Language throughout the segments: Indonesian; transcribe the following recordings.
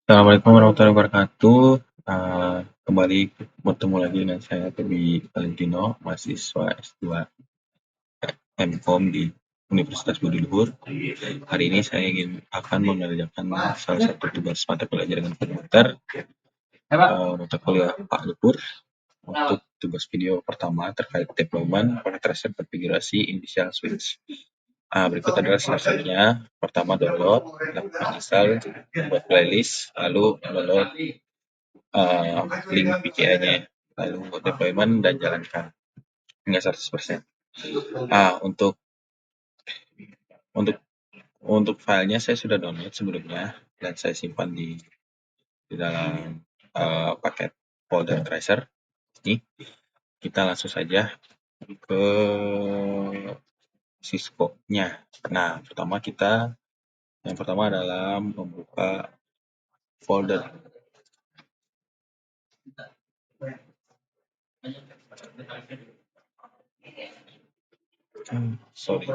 Assalamualaikum warahmatullahi wabarakatuh. Kembali bertemu lagi dengan saya Tobi Valentino, mahasiswa S2 MKOM di Universitas Budi Luhur. Hari ini saya akan mengerjakan salah satu tugas mata pelajaran komputer mata kuliah Pak Luhur untuk tugas video pertama terkait deployment penetration konfigurasi initial switch. Berikut adalah step-stepnya. Pertama, download, lakukan install, buat playlist, lalu download link VPN-nya, lalu deployment dan jalankan hingga 100%. Untuk untuk filenya saya sudah download sebelumnya dan saya simpan di dalam paket folder tracer. Ini kita langsung saja ke Cisco-nya. Nah, yang pertama adalah membuka folder. Sorry.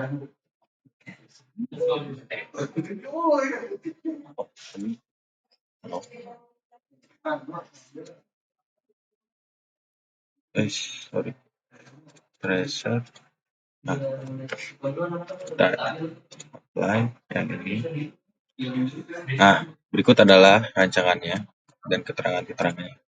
Sorry. Tracer. Nah, kita apply yang ini. Nah, berikut adalah rancangannya dan keterangan-keterangannya.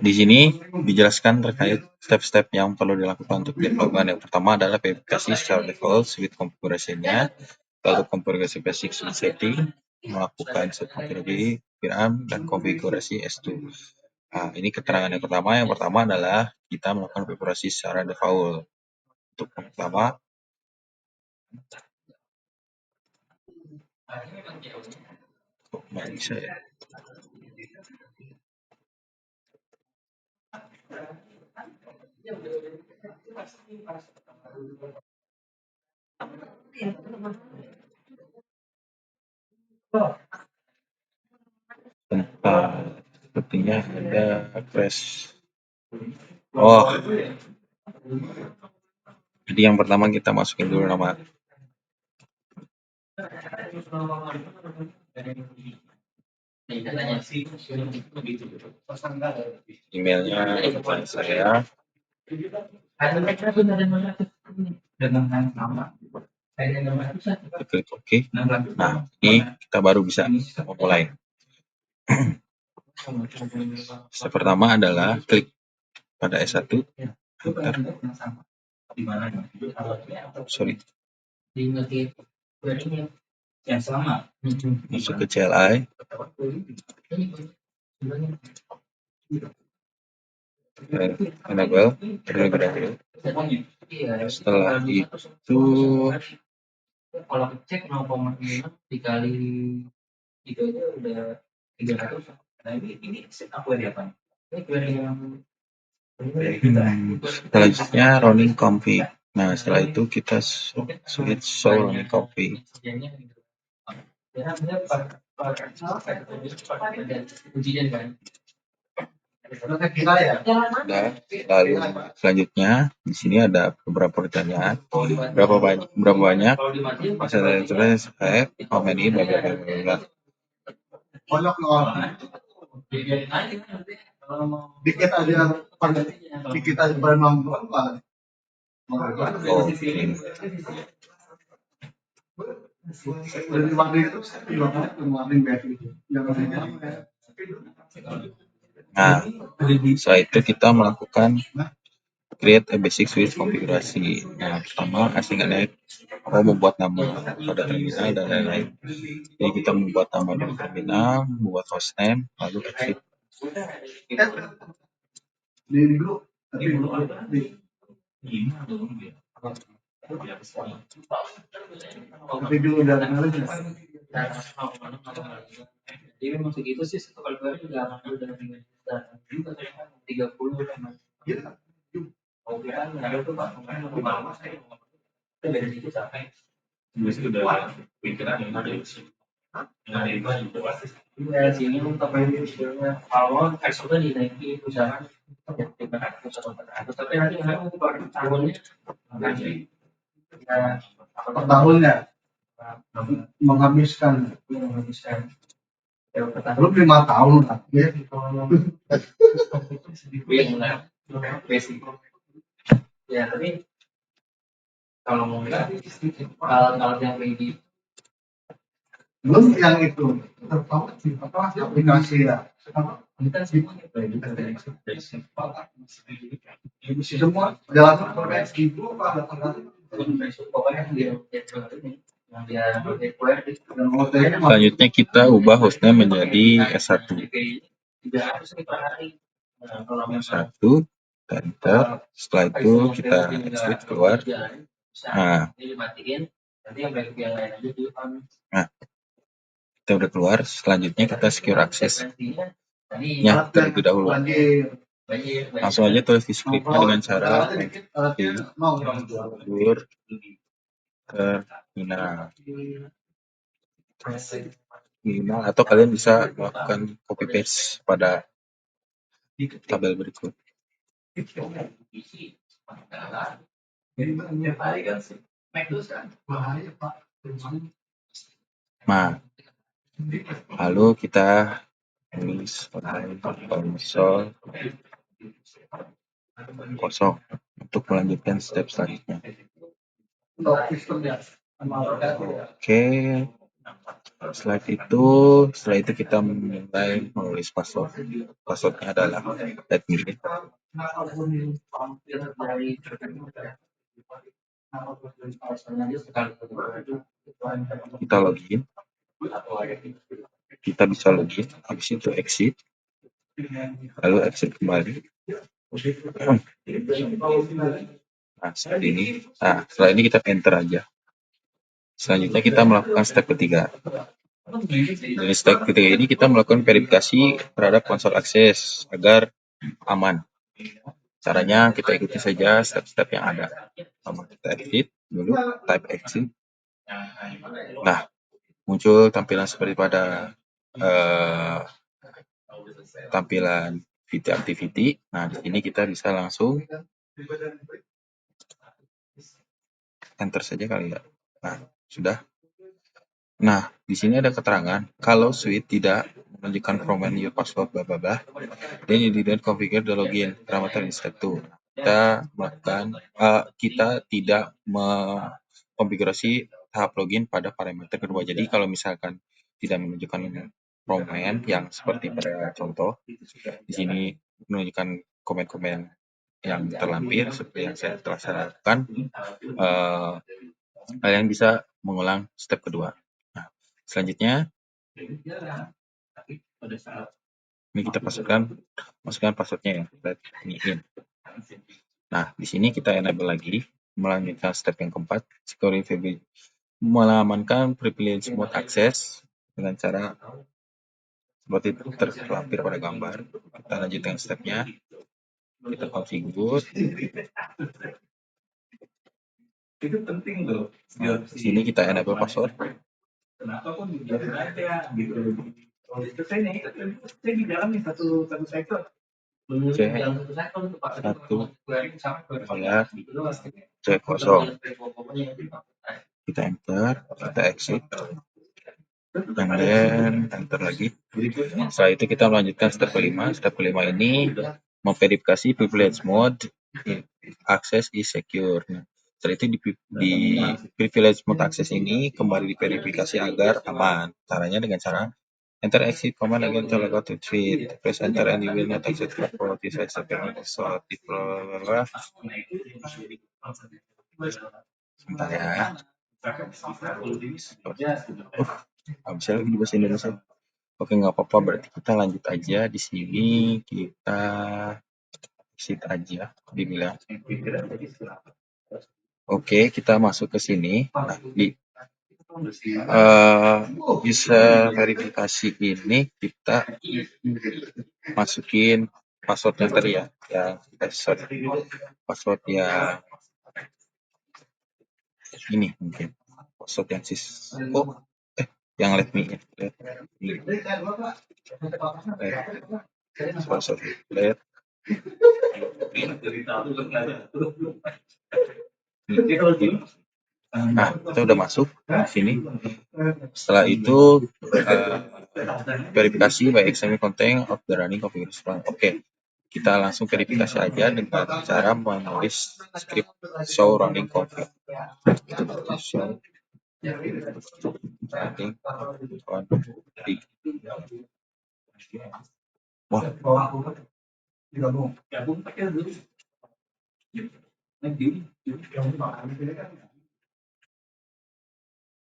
Di sini dijelaskan terkait step-step yang perlu dilakukan untuk deployment. Yang pertama adalah verifikasi secara default switch configuration-nya, lalu konfigurasi basic switch setting, melakukan subconfigurasi VRAM dan konfigurasi S2. Ini keterangan yang pertama. Yang pertama adalah kita melakukan konfigurasi secara default. Untuk yang pertama, bisa ya. Sepertinya ada crash. Jadi yang pertama kita masukin dulu nama. Emailnya saya. Klik OK. Nah, ini kita baru bisa memulai. Step pertama adalah klik pada S1. Sorry. Masuk ke CLI. Enable terlebih dahulu. Setelah itu kalau cek 0,6 dikali itu aja udah 300. Nah ini aku apa? Ini query yang selanjutnya running config. Nah, setelah itu kita switch show running config. Lalu selanjutnya di sini ada beberapa pertanyaan. Berapa banyak? How many? Dikit aja dikit aja nonton lah. Nah, setelah itu kita melakukan create a basic switch konfigurasi. Nah, pertama asingnya membuat nama pada terminal dan lain-lain. Jadi kita membuat nama di terminal, membuat hostname, lalu exit. Jadi memang segitu sih, satu kali juga udah 30 kan. Oh, kan ada tuh Pak, itu dari situ sampai udah pikiran yang ada di sini. Iya, sini untuk awal ekspornya dinaikin usaha tapi nanti tahunnya nanti ya per tahun ya menghabiskan lu 5 tahun lah ya. Ya tapi kalau mau bilang kalau yang ini belum yang itu tertawa sih apa aplikasi ya apa semua jalan terbaik itu apa pokoknya Selanjutnya kita ubah hostnya menjadi S1. S1, enter. Setelah itu kita exit keluar. Nah, kita udah keluar. Selanjutnya kita secure access. Ya, terlebih dahulu. Langsung aja tulis di scriptnya dengan cara configure terminal. Atau kalian bisa melakukan copy paste pada tabel berikut. Nah, lalu kita tulis konsol kosong untuk melanjutkan step selanjutnya. Oke. Setelah itu kita mulai menulis password. Passwordnya adalah admin. Kita login. Kita bisa login, habis itu exit, lalu exit kembali. Nah, setelah ini kita enter aja. Selanjutnya kita melakukan step ketiga. Dari step ketiga ini kita melakukan verifikasi terhadap konsol akses agar aman. Caranya kita ikuti saja step-step yang ada. Pertama kita exit dulu, type exit. Nah, muncul tampilan seperti pada tampilan VT Activity. Nah, di sini kita bisa langsung enter saja kali ya. Nah, sudah. Nah, di sini ada keterangan kalau suite tidak menunjukkan format your password bla bla bla, then you didn't configure the login parameter in step 2. Kita tidak mengkonfigurasi tahap login pada parameter kedua. Jadi kalau misalkan tidak menunjukkan format yang seperti pada contoh, di sini menunjukkan komen-komen yang terlampir seperti yang saya telah lakukan, kalian bisa mengulang step kedua. Nah, selanjutnya ini kita masukkan passwordnya ya, let me in. Nah, di sini kita enable lagi, melanjutkan step yang keempat, securing privilege, mengamankan privilege mode access dengan cara seperti terlampir pada gambar. Kita lanjutkan stepnya, kita configure. Itu penting loh. Nah, di sini kita enable password. Kenapa kok dibiarin aja gitu? Itu saya di dalam nih satu sektor. C kosong. Kita enter, kita exit, dan then enter lagi. Setelah itu kita melanjutkan step kelima. Step kelima ini memverifikasi privilege mode access is secure. Nah, setelah itu di privilege mode access ini kembali diverifikasi agar aman. Caranya dengan cara enter exit command again to log out to tweet. Press enter and you will not exit for this exit so sebentar ya. Bisa lagi di bahasa Indonesia. Oke, nggak apa-apa, berarti kita lanjut aja. Di sini kita exit aja dibilang. Oke, kita masuk ke sini. Nah, di bisa verifikasi ini kita masukin passwordnya tadi ya, yang password yang ini mungkin password yang yang let me password let Nah, kita udah masuk di sini. Setelah itu verifikasi by examining content of the running configuration. Oke, kita langsung verifikasi aja dengan cara menulis script show running config. Show running config. Wah,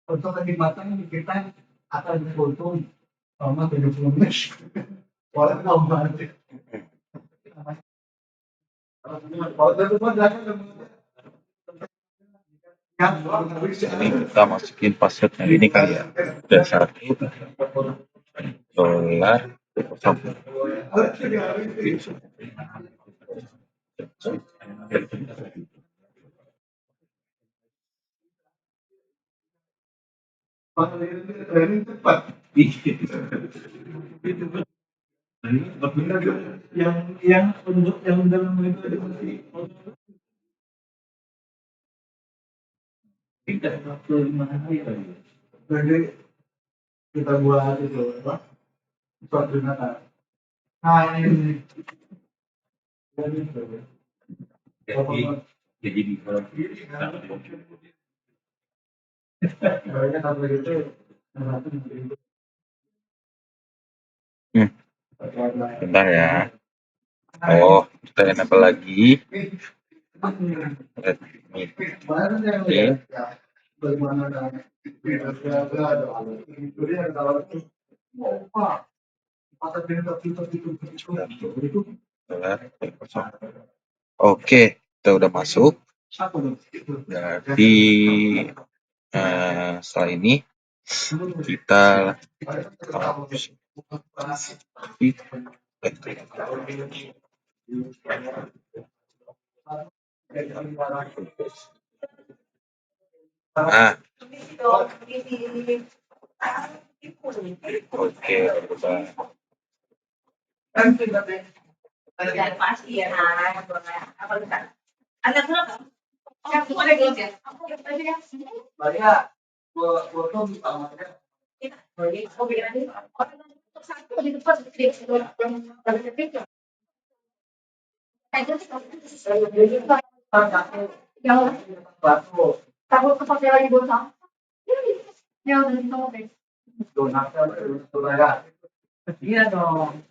untuk kenikmatan kita akan beruntung selama 70 menit. Boleh nambah. ini kita masukin passwordnya ini kali ya. Dan $1 yang untuk yang dalam itu tidak waktu 5 hari lagi. Jadi kita buat itu apa? Suatu Natal. Nah ini. Jadi di kalau banyak apa gitu. Bentar ya. Oh, kita enable lagi. Oke, kita udah masuk. Berarti setelah ini kita nah, oke, pasti ya. Ada berapa? Maria, foto utamanya. Takut kepakai lagi bos. Iya dong.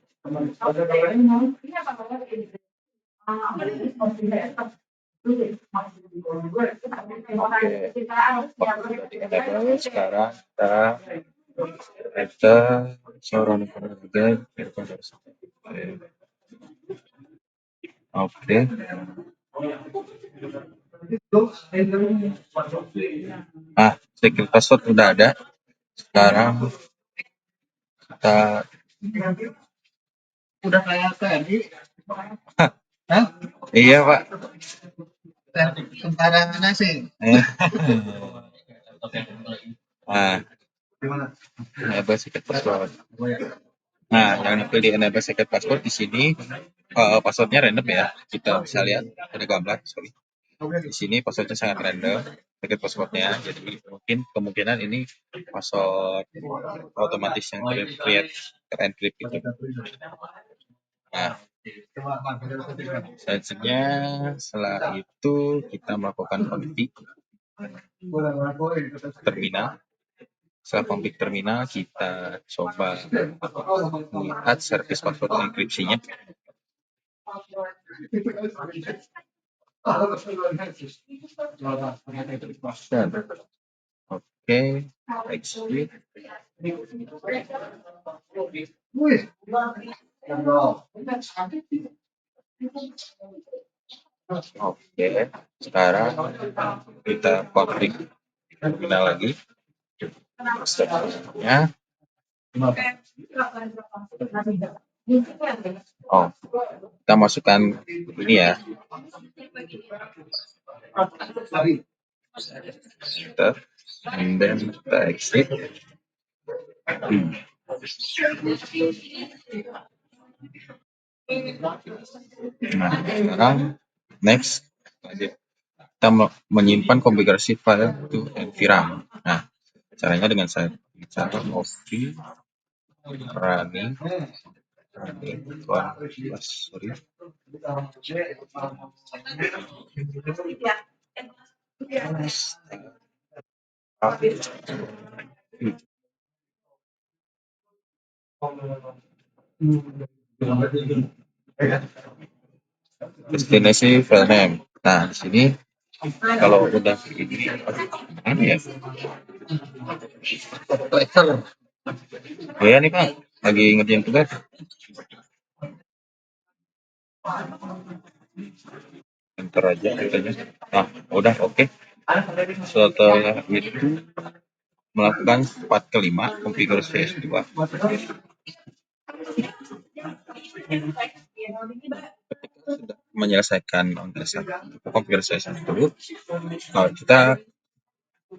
sekarang kita seorang again. Oke. Secret password udah ada. Sekarang kita udah kayak tadi. Iya, Pak. Tentara mana sih? Nah, enable secret password. Nah, yang di enable secret password di sini passwordnya random ya. Kita bisa lihat ada gambar, sorry. Di sini passwordnya sangat random, secret passwordnya. Jadi mungkin kemungkinan ini password otomatis yang create terencrypt gitu. Nah, selanjutnya setelah itu kita melakukan config terminal. Setelah config terminal, kita coba melihat service password enkripsinya. Oke, exit. Oke, sekarang kita config terminal lagi. Stepnya. Oh, kita masukkan ini ya. Enter, and then kita exit. Nah, sekarang next lanjut. kita menyimpan konfigurasi file to environment. Nah, caranya dengan saya cara copy running sorry. Destinasi file name. Nah, di sini kalau udah ini mana ya? Oh ya nih Pak, lagi ngerjain tugas. Enter aja katanya. Nah, udah oke. Setelah itu melakukan part kelima konfigurasi S2. Sudah menyelesaikan konfigurasi S1, kita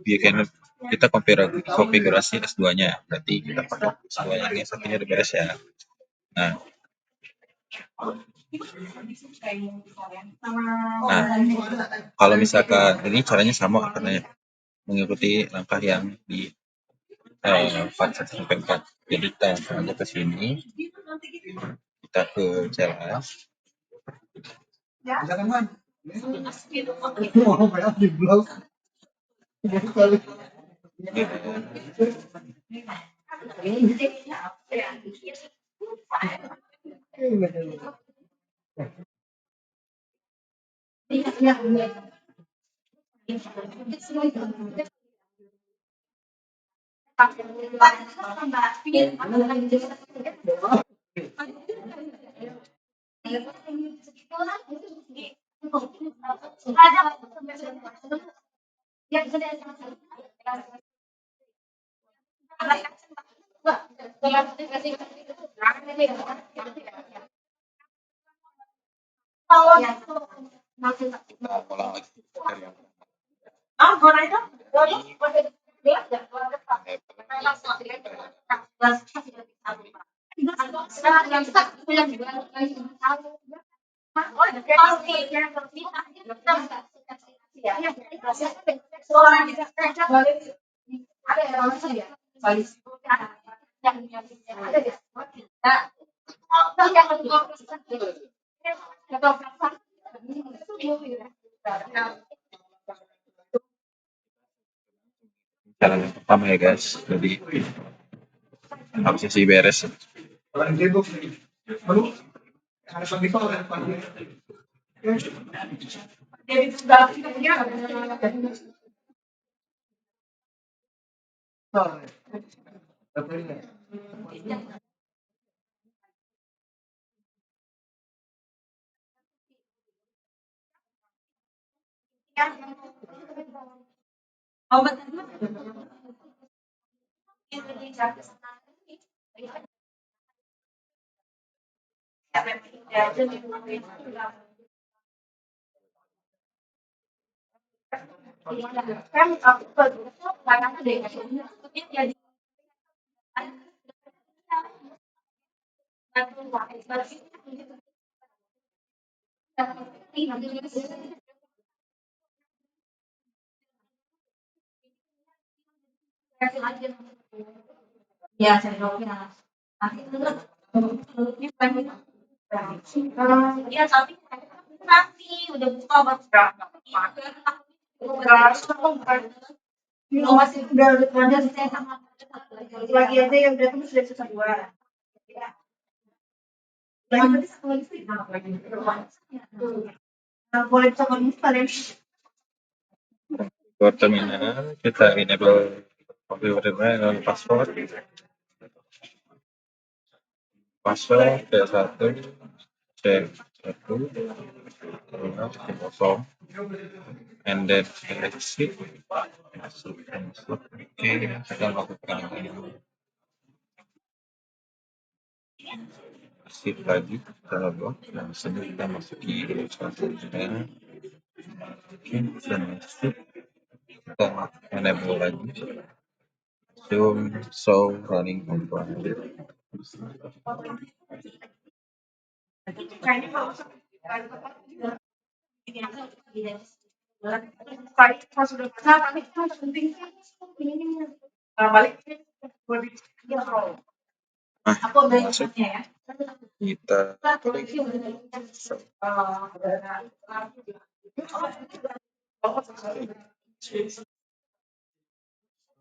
bikin kita konfigurasi S2-nya. Berarti kita pakai S2 yang satunya udah beres ya. Nah, kalau misalkan ini caranya sama katanya, mengikuti langkah yang di part 1 sampai 4. Jadi kita langsung aja ke sini, kita ke CLS. Nah, ulang lagi dari yang jalan yang pertama ya guys. Jadi habis sih beres. Buat terminal kita enable configure password C1 C1 kosong and then exit masuk. Oke, kita lakukan ini exit lagi, kita login dan sini kita masuki passwordnya. Oke, sudah masuk, kita enable lagi zoom show running component. Pas sudah pasang, tapi itu yang penting ini balik buat dia kalau aku udah masuk ya. kita klik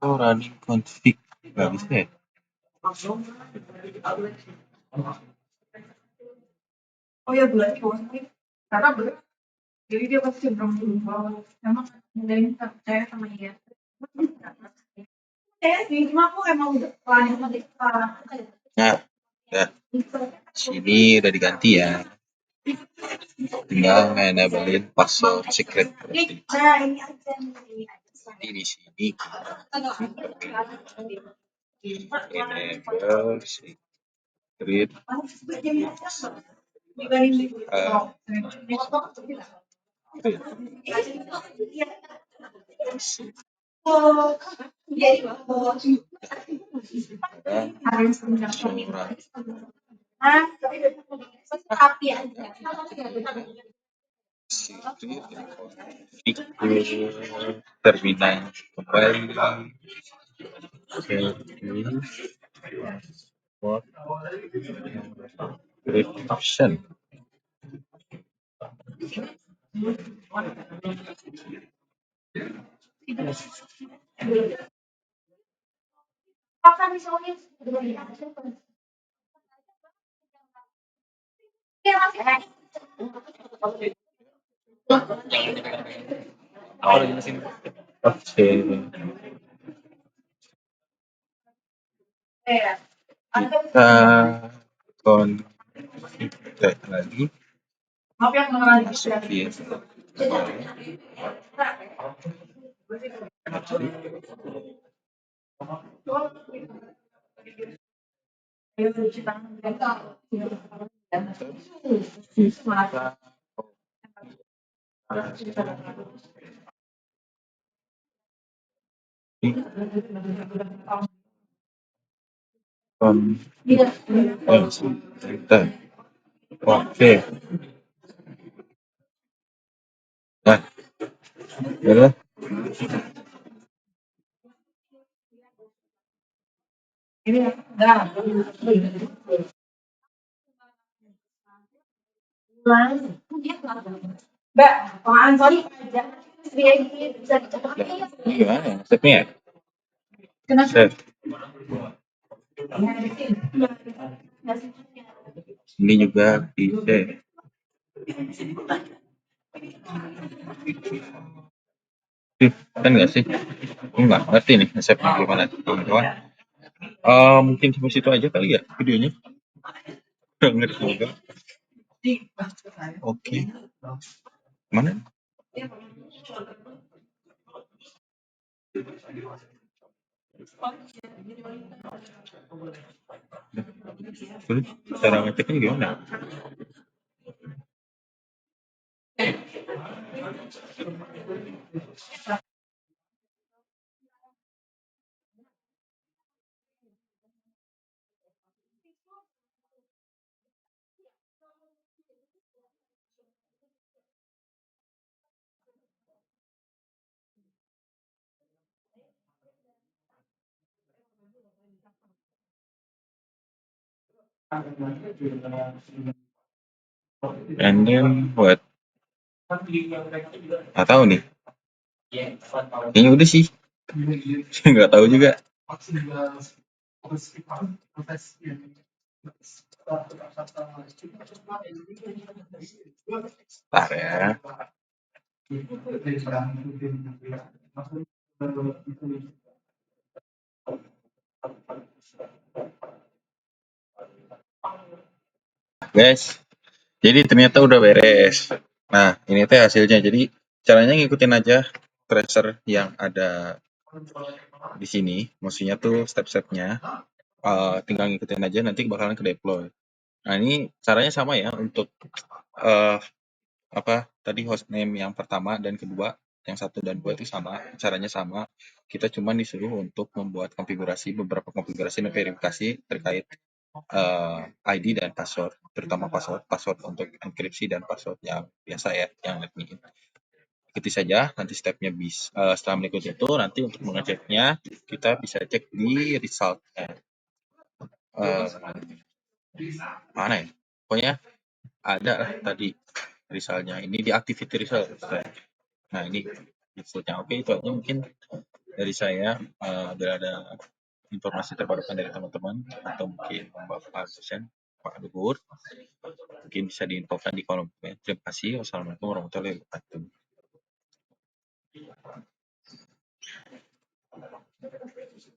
running config. Nggak bisa ya? Oh ya bulan ini karena jadi dia pasti belum emang ngedain saya sama dia. Saya sih cuma aku emang udah planning nanti Nah, udah. Sini udah diganti ya. Tinggal enablein password secret. nah ini aja Jadi di sini enable secret uh, surat secret config terminal kembali ke what option. Oke, kita kontak lagi masukin kita oke. Nah, udah. ini enggak Mbak, pengalan sorry aja. Bisa dicoba. Ini gimana ya? Stepnya ya? Kenapa? Set. Ini juga bisa. Kan nggak sih? Aku nggak ngerti nih resepnya gimana teman-teman. Mungkin sampai situ aja kali ya videonya. Nggak ngerti juga. Oke. Mana? Terus cara ngeceknya gimana? And then what? Nggak tahu nih. Kayaknya udah sih. Nggak tahu juga. Bentar ya. Guys, jadi ternyata udah beres. Nah, ini teh hasilnya. Jadi caranya ngikutin aja tracer yang ada di sini. Maksudnya tuh step-stepnya. Tinggal ngikutin aja nanti bakalan ke deploy. Nah, ini caranya sama ya untuk uh, apa tadi hostname yang pertama dan kedua, yang satu dan dua itu sama, caranya sama. Kita cuma disuruh untuk membuat konfigurasi beberapa konfigurasi dan verifikasi terkait ID dan password, terutama password untuk enkripsi dan password yang biasa ya, yang admin. ikuti saja nanti stepnya setelah mengikuti itu nanti untuk mengeceknya kita bisa cek di resultnya. Mana ya? Pokoknya ada lah tadi resultnya. Ini di activity result. Nah ini resultnya. Oke, itu aja mungkin dari saya. Bila ada informasi terbarukan dari teman-teman atau mungkin Bapak dosen, Pak Luhur, mungkin bisa diinfokan di kolom komen. Terima kasih. Wassalamualaikum warahmatullahi wabarakatuh.